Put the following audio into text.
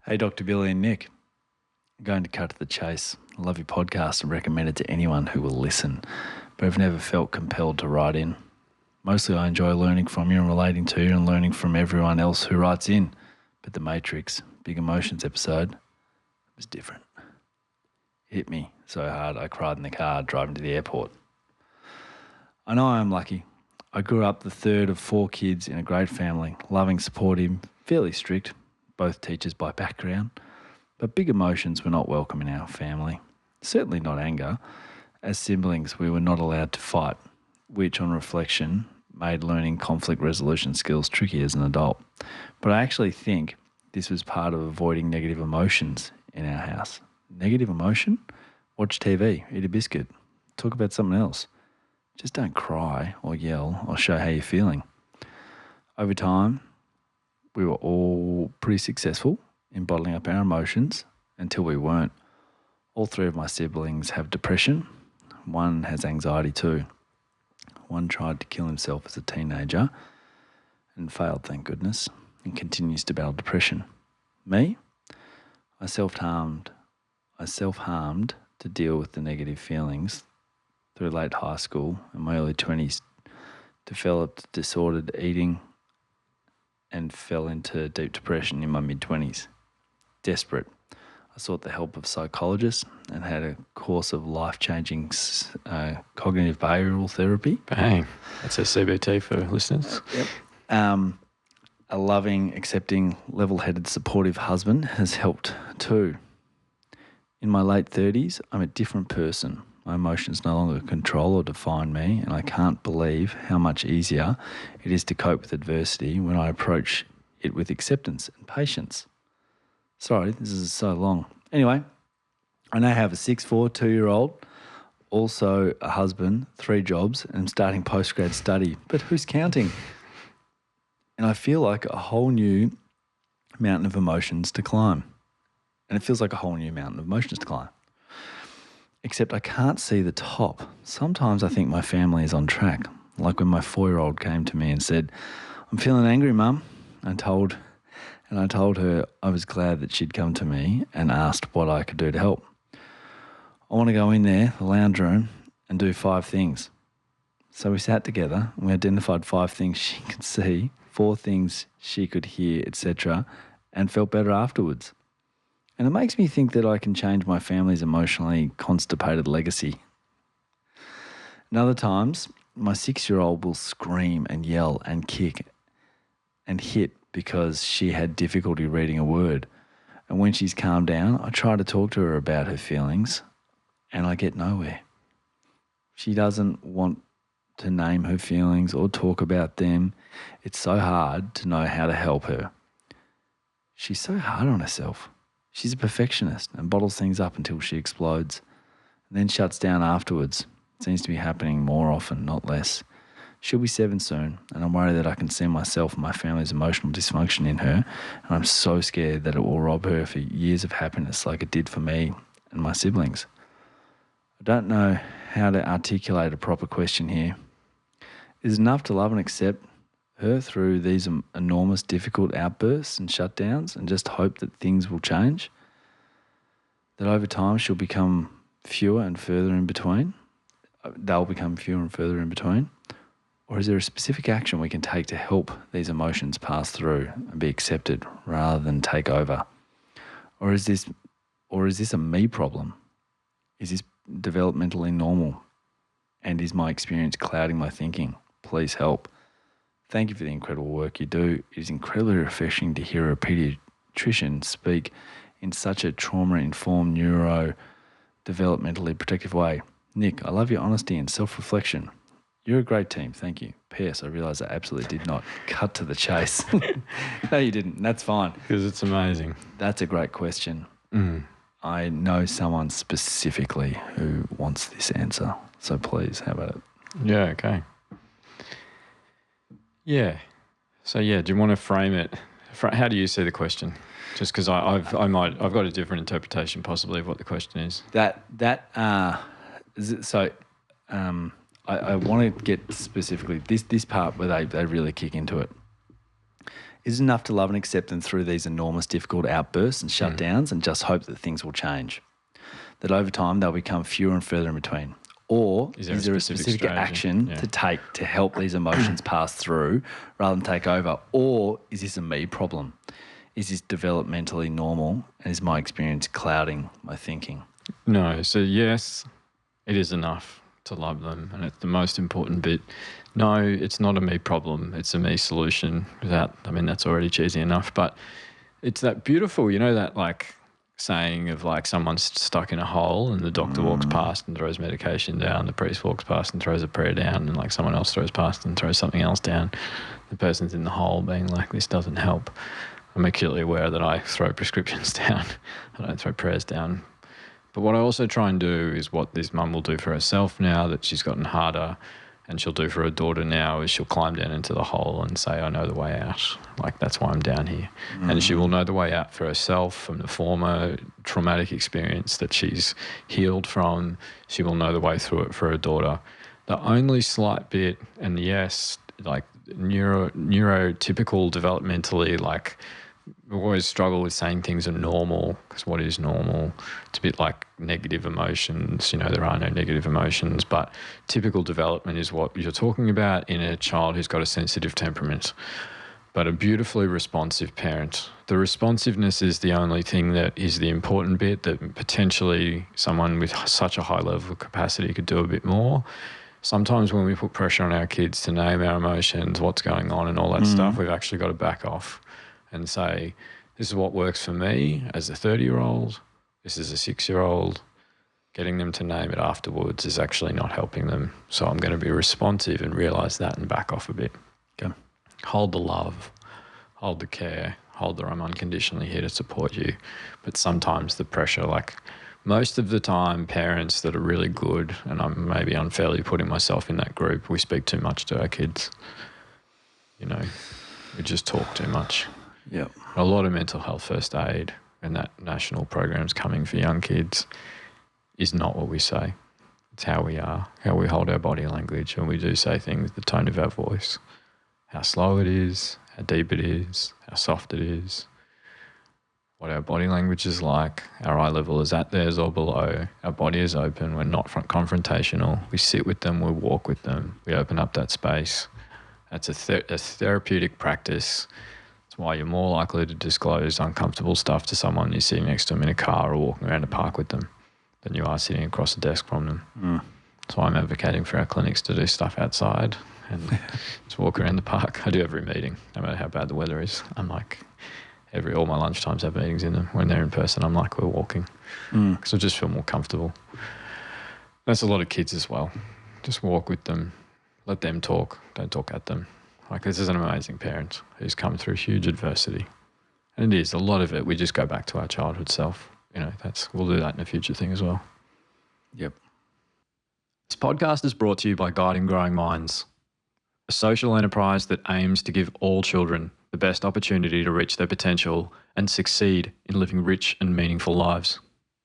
Hey, Dr. Billy and Nick. I'm going to cut to the chase. I love your podcast and recommend it to anyone who will listen, but I've never felt compelled to write in. Mostly I enjoy learning from you and relating to you and learning from everyone else who writes in. But the Matrix, Big Emotions episode was different. It hit me so hard I cried in the car driving to the airport. I know I am lucky. I grew up the third of 4 kids in a great family, loving, supportive, fairly strict, both teachers by background. But big emotions were not welcome in our family. Certainly not anger. As siblings, we were not allowed to fight, which on reflection made learning conflict resolution skills tricky as an adult. But I actually think this was part of avoiding negative emotions in our house. Negative emotion? Watch TV, eat a biscuit, talk about something else. Just don't cry or yell or show how you're feeling. Over time, we were all pretty successful in bottling up our emotions until we weren't. All 3 of my siblings have depression. One has anxiety too. One tried to kill himself as a teenager and failed, thank goodness, and continues to battle depression. Me? I self-harmed to deal with the negative feelings through late high school and my early 20s, developed disordered eating and fell into deep depression in my mid-20s. Desperate, I sought the help of psychologists and had a course of life-changing cognitive behavioural therapy. Bang. That's a CBT for listeners. Yep. A loving, accepting, level-headed, supportive husband has helped too. In my late 30s, I'm a different person. My emotions no longer control or define me, and I can't believe how much easier it is to cope with adversity when I approach it with acceptance and patience. Sorry, this is so long. Anyway, I now have a 6'4", 2-year-old, also a husband, 3 jobs, and I'm starting postgrad study. But who's counting? And I feel like a whole new mountain of emotions to climb. And it feels like a whole new mountain of emotions to climb. Except I can't see the top. Sometimes I think my family is on track. Like when my 4-year-old came to me and said, "I'm feeling angry, Mum." I told her I was glad that she'd come to me and asked what I could do to help. I want to go in there, the lounge room, and do 5 things. So we sat together and we identified 5 things she could see, 4 things she could hear, etc., and felt better afterwards. And it makes me think that I can change my family's emotionally constipated legacy. And other times, my 6-year-old will scream and yell and kick and hit because she had difficulty reading a word. And when she's calmed down, I try to talk to her about her feelings and I get nowhere. She doesn't want to name her feelings or talk about them. It's so hard to know how to help her. She's so hard on herself. She's a perfectionist and bottles things up until she explodes and then shuts down afterwards. It seems to be happening more often, not less. She'll be 7 soon, and I'm worried that I can see myself and my family's emotional dysfunction in her, and I'm so scared that it will rob her for years of happiness like it did for me and my siblings. I don't know how to articulate a proper question here. Is it enough to love and accept her through these enormous difficult outbursts and shutdowns and just hope that things will change? That over time she'll become fewer and further in between? They'll become fewer and further in between? Or is there a specific action we can take to help these emotions pass through and be accepted rather than take over? Or is this a me problem? Is this developmentally normal? And is my experience clouding my thinking? Please help. Thank you for the incredible work you do. It is incredibly refreshing to hear a paediatrician speak in such a trauma-informed, neuro-developmentally protective way. Nick, I love your honesty and self-reflection. You're a great team. Thank you. P.S. I realise I absolutely did not cut to the chase. No, you didn't. That's fine. Because it's amazing. That's a great question. I know someone specifically who wants this answer. So please, how about it? Yeah, okay. Yeah. So, do you want to frame it? How do you see the question? Just because I've got a different interpretation possibly of what the question is. I want to get specifically this part where they really kick into it. Is it enough to love and accept them through these enormous difficult outbursts and shutdowns and just hope that things will change? That over time they'll become fewer and further in between? Or is there a specific strategy? action to take to help these emotions pass through rather than take over? Or is this a me problem? Is this developmentally normal? And is my experience clouding my thinking? No. So yes, it is enough to love them, and it's the most important bit. No, it's not a me problem. It's a me solution. That's already cheesy enough, but it's that beautiful, that like saying of like someone's stuck in a hole and the doctor walks past and throws medication down, the priest walks past and throws a prayer down, and like someone else throws past and throws something else down. The person's in the hole being like, this doesn't help. I'm acutely aware that I throw prescriptions down. I don't throw prayers down. But what I also try and do is what this mum will do for herself now that she's gotten harder, and she'll do for her daughter now, is she'll climb down into the hole and say, I know the way out. Like, that's why I'm down here. And she will know the way out for herself from the former traumatic experience that she's healed from. She will know the way through it for her daughter. The only slight bit, and yes, like neurotypical developmentally, like we always struggle with saying things are normal, because what is normal? It's a bit like negative emotions. There are no negative emotions, but typical development is what you're talking about in a child who's got a sensitive temperament, but a beautifully responsive parent. The responsiveness is the only thing that is the important bit, that potentially someone with such a high level of capacity could do a bit more. Sometimes when we put pressure on our kids to name our emotions, what's going on and all that stuff, we've actually got to back off and say, this is what works for me as a 30-year-old, this is a 6-year-old. Getting them to name it afterwards is actually not helping them. So I'm going to be responsive and realise that and back off a bit. Okay. Hold the love, hold the care, hold the I'm unconditionally here to support you. But sometimes the pressure, like most of the time, parents that are really good, and I'm maybe unfairly putting myself in that group, we speak too much to our kids. We just talk too much. Yeah. A lot of mental health first aid and that national program's coming for young kids is not what we say. It's how we are, how we hold our body language, and we do say things, the tone of our voice, how slow it is, how deep it is, how soft it is, what our body language is like. Our eye level is at theirs or below. Our body is open. We're not confrontational. We sit with them. We walk with them. We open up that space. That's a therapeutic practice. It's why you're more likely to disclose uncomfortable stuff to someone you're sitting next to them in a car or walking around a park with them than you are sitting across the desk from them. That's why I'm advocating for our clinics to do stuff outside and just walk around the park. I do every meeting, no matter how bad the weather is. I'm like, all my lunchtimes have meetings in them. When they're in person, I'm like, we're walking, because I just feel more comfortable. That's a lot of kids as well. Just walk with them, let them talk, don't talk at them. Like, this is an amazing parent who's come through huge adversity. And it is, a lot of it, we just go back to our childhood self. We'll do that in a future thing as well. Yep. This podcast is brought to you by Guiding Growing Minds, a social enterprise that aims to give all children the best opportunity to reach their potential and succeed in living rich and meaningful lives.